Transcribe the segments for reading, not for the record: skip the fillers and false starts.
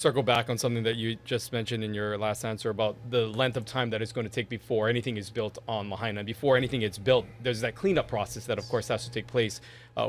circle back on something that you just mentioned in your last answer about the length of time that it's going to take before anything is built on Lahaina. Before anything is built, there's that cleanup process that, of course, has to take place.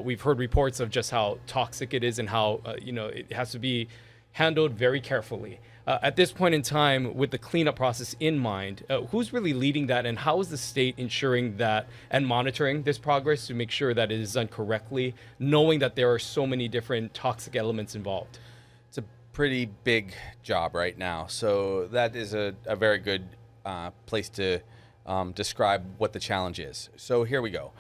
We've heard reports of just how toxic it is and how it has to be handled very carefully. At this point in time, with the cleanup process in mind, who's really leading that, and how is the state ensuring that and monitoring this progress to make sure that it is done correctly, knowing that there are so many different toxic elements involved? It's a pretty big job right now. So that is a very good place to describe what the challenge is. So here we go.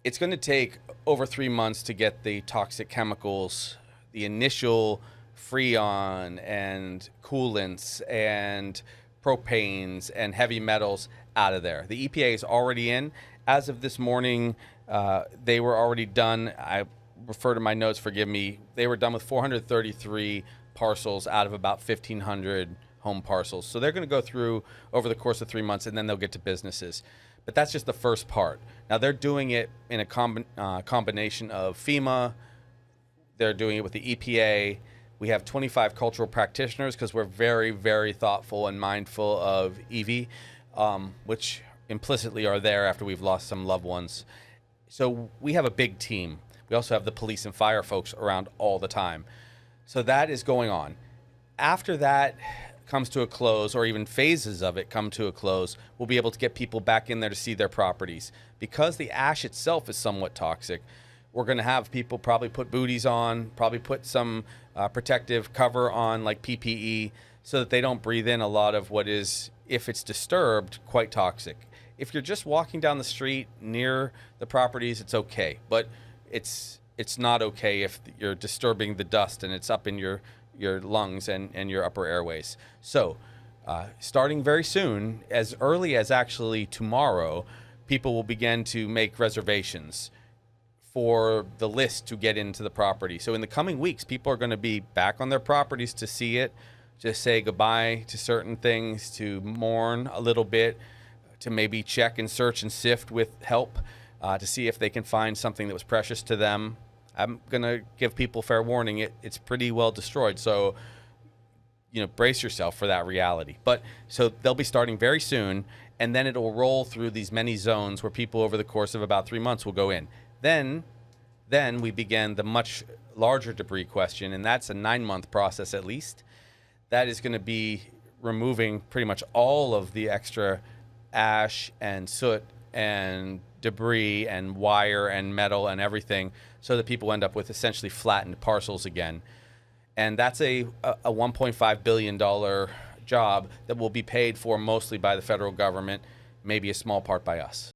It's going to take over 3 months to get the toxic chemicals, the initial freon and coolants and propanes and heavy metals out of there. The EPA is already in. As of this morning, they were already done. I refer to my notes, forgive me. They were done with 433 parcels out of about 1,500 home parcels. So they're going to go through over the course of 3 months, and then they'll get to businesses. But that's just the first part. Now they're doing it in a combination of FEMA. They're doing it with the EPA. We have 25 cultural practitioners because we're very, very thoughtful and mindful of EV, which implicitly are there after we've lost some loved ones. So we have a big team. We also have the police and fire folks around all the time. So that is going on. After that comes to a close, or even phases of it come to a close, we'll be able to get people back in there to see their properties. Because the ash itself is somewhat toxic, we're going to have people probably put booties on, probably put some protective cover on like PPE so that they don't breathe in a lot of what is, if it's disturbed, quite toxic. If you're just walking down the street near the properties, it's okay. But it's not okay if you're disturbing the dust and it's up in your lungs and your upper airways. So starting very soon, as early as actually tomorrow, people will begin to make reservations for the list to get into the property. So in the coming weeks, people are going to be back on their properties to see it, just say goodbye to certain things, to mourn a little bit, to maybe check and search and sift with help to see if they can find something that was precious to them. I'm going to give people fair warning. It's pretty well destroyed. So, brace yourself for that reality. But so they'll be starting very soon, and then it'll roll through these many zones where people over the course of about 3 months will go in. Then we begin the much larger debris question, and that's a 9-month process at least. That is going to be removing pretty much all of the extra ash and soot and debris and wire and metal and everything so that people end up with essentially flattened parcels again. And that's a $1.5 billion job that will be paid for mostly by the federal government, maybe a small part by us.